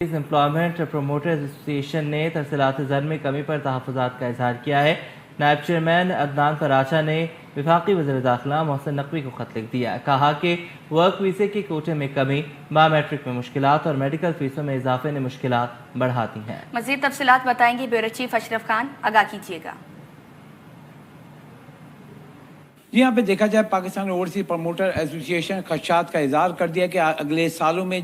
Employment promoter association نے ترسیلات زر میں کمی پر تحفظات کا اظہار کیا ہے۔ نائب چیئرمین عدنان فراچا نے وفاقی وزیر داخلہ محسن نقوی کو خط لکھ دیا، کہا کہ ورک ویزے کے کوٹے میں کمی، بایومیٹرک میں مشکلات اور میڈیکل فیسوں میں اضافے نے مشکلات بڑھا دی ہیں۔ مزید تفصیلات بتائیں گے بیورو چیف اشرف خان، آگاہ کیجیے گا۔ جی یہاں پہ دیکھا جائے پاکستان اوورسیز پروموٹر ایسوسیشن خدشات کا اظہار کر دیا کہ اگلے سالوں میں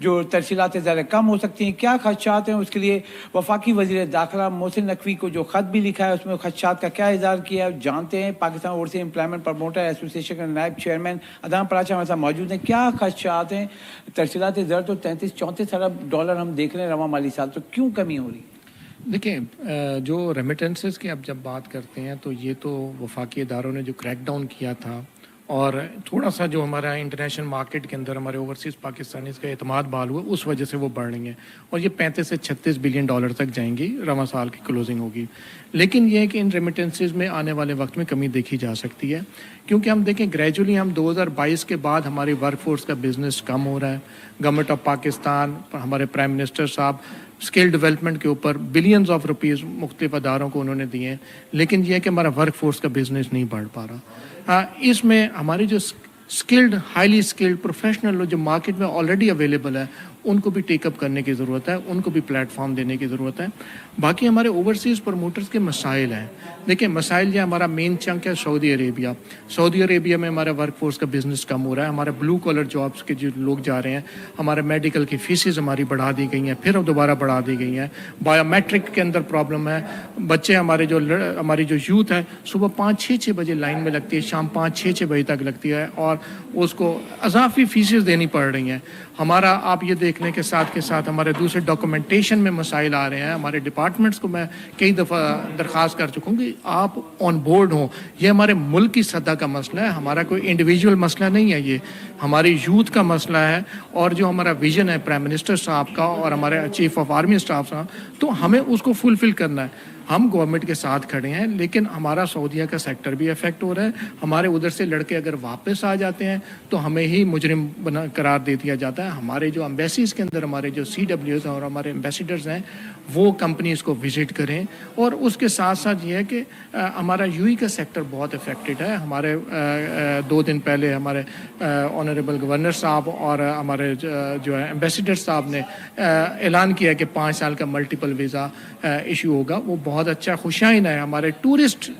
جو ترسیلات زر کم ہو سکتی ہیں۔ کیا خدشات ہیں، اس کے لیے وفاقی وزیر داخلہ محسن نقوی کو جو خط بھی لکھا ہے اس میں خدشات کا کیا اظہار کیا ہے جانتے ہیں۔ Pakistan overseas employment promoter association کے نائب چیئرمین عدنان فراچا ہمارے ساتھ موجود ہیں۔ کیا خدشات ہیں؟ ترسیلات زر تو 33-34 ارب ڈالر ہم دیکھ رہے ہیں رواں مالی سال، تو کیوں کمی ہو رہی ہے؟ دیکھیں، جو ریمیٹنسز کی اب جب بات کرتے ہیں تو یہ تو وفاقی اداروں نے جو کریک ڈاؤن کیا تھا اور تھوڑا سا جو ہمارا انٹرنیشنل مارکیٹ کے اندر ہمارے اوورسیز پاکستانیز کا اعتماد بحال ہوا، اس وجہ سے وہ بڑھ رہی ہیں اور یہ 35 سے 36 بلین ڈالر تک جائیں گی، رواں سال کی کلوزنگ ہوگی۔ لیکن یہ ہے کہ ان ریمیٹنسز میں آنے والے وقت میں کمی دیکھی جا سکتی ہے، کیونکہ ہم دیکھیں گریجولی ہم 2022 کے بعد ہماری ورک فورس کا بزنس کم ہو رہا ہے۔ گورنمنٹ آف پاکستان، ہمارے پرائم منسٹر صاحب اسکل ڈیولپمنٹ کے اوپر بلینز آف روپیز مختلف اداروں کو انہوں نے دیے ہیں، لیکن یہ ہے کہ ہمارا ورک فورس کا بزنس نہیں بڑھ پا رہا۔ اس میں ہماری جو اسکلڈ، ہائیلی اسکلڈ پروفیشنل جو مارکیٹ میں آلریڈی اویلیبل ہے ان کو بھی ٹیک اپ کرنے کی ضرورت ہے، ان کو بھی پلیٹ فارم دینے کی ضرورت ہے۔ باقی ہمارے اوورسیز پروموٹرز کے مسائل ہیں، دیکھیں مسائل یہ ہمارا مین چنک ہے سعودی عربیہ۔ سعودی عربیہ میں ہمارا ورک فورس کا بزنس کم ہو رہا ہے، ہمارے بلو کالر جابس کے جو لوگ جا رہے ہیں، ہمارے میڈیکل کی فیسز ہماری بڑھا دی گئی ہیں، پھر دوبارہ بڑھا دی گئی ہیں۔ بایو میٹرک کے اندر پرابلم ہے، بچے ہماری جو یوتھ ہے صبح 5-6 بجے لائن میں لگتی ہے، شام 5-6 بجے تک لگتی ہے اور اس کو اضافی فیسز دینی پڑ رہی ہیں۔ ہمارا آپ یہ دیکھنے کے ساتھ ہمارے دوسرے ڈاکومنٹیشن میں مسائل آ رہے ہیں۔ ہمارے ڈپارٹمنٹس کو میں کئی دفعہ درخواست کر چکا ہوں کہ آپ آن بورڈ ہوں، یہ ہمارے ملک کی سطح کا مسئلہ ہے، ہمارا کوئی انڈیویجول مسئلہ نہیں ہے، یہ ہماری یوتھ کا مسئلہ ہے اور جو ہمارا ویژن ہے پرائم منسٹر صاحب کا اور ہمارے چیف آف آرمی اسٹاف صاحب، تو ہمیں اس کو فلفل کرنا ہے۔ ہم گورنمنٹ کے ساتھ کھڑے ہیں، لیکن ہمارا سعودیہ کا سیکٹر بھی افیکٹ ہو رہا ہے۔ ہمارے ادھر سے لڑکے اگر واپس آ جاتے ہیں تو ہمیں ہی مجرم قرار دے دیا جاتا ہے۔ ہمارے جو ایمبیسیز کے اندر ہمارے جو CWs ہیں اور ہمارے ایمبیسیڈرز ہیں وہ کمپنیز کو وزٹ کریں، اور اس کے ساتھ ساتھ یہ ہے کہ ہمارا UAE کا سیکٹر بہت افیکٹڈ ہے۔ ہمارے 2 دن پہلے ہمارے آنریبل گورنر صاحب اور ہمارے جو ہے ایمبیسیڈر صاحب نے اعلان کیا کہ 5 سال کا ملٹیپل ویزا ایشو ہوگا۔ وہ بہت اچھا خوشائن ہے ہمارے ٹورسٹ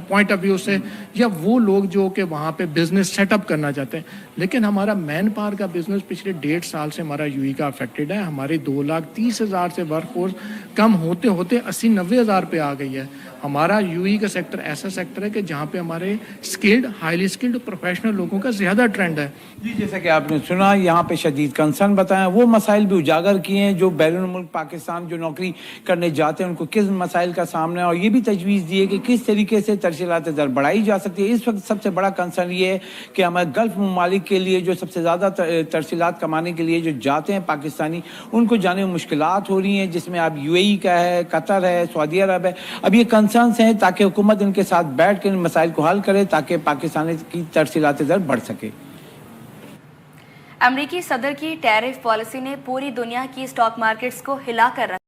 پوائنٹ آف ویو سے، یا وہ لوگ جو کہ وہاں پہ بزنس سیٹ اپ کرنا چاہتے ہیں۔ لیکن ہمارا مین پاور کا بزنس پچھلے 1.5 سال سے ہمارا UAE کا افیکٹڈ ہے۔ ہماری 2,30,000 سے ورک فورس کم ہوتے ہوتے 80-90 ہزار پہ آ گئی ہے۔ ہمارا UAE کا سیکٹر ایسا سیکٹر ہے کہ جہاں پہ ہمارے اسکلڈ، ہائیلی اسکلڈ پروفیشنل لوگوں کا زیادہ ٹرینڈ ہے۔ جی جیسا کہ آپ نے سنا، یہاں پہ شدید کنسرن بتائیں، وہ مسائل بھی اجاگر کیے ہیں جو بیرون ملک پاکستان جو نوکری کرنے جاتے ہیں ان کو کس مسائل کا سامنا ہے، اور یہ بھی تجویز دی ہے کہ کس طریقے سے ترسیلات زر بڑھائی جا سکتی ہے۔ اس وقت سب سے بڑا کنسرن یہ ہے کہ ہمارے گلف ممالک کے لیے جو سب سے زیادہ ترسیلات کمانے کے لیے جو جاتے ہیں پاکستانی، ان کو جانے میں مشکلات ہو رہی ہیں، جس میں اب UAE کا ہے، قطر ہے، سعودی عرب ہے۔ اب یہ کنسرنس ہیں تاکہ حکومت ان کے ساتھ بیٹھ کر ان مسائل کو حل کرے تاکہ پاکستان کی ترسیلات زر بڑھ سکے۔ امریکی صدر کی ٹیرف پالیسی نے پوری دنیا کی اسٹاک مارکیٹس کو ہلا کر رکھا۔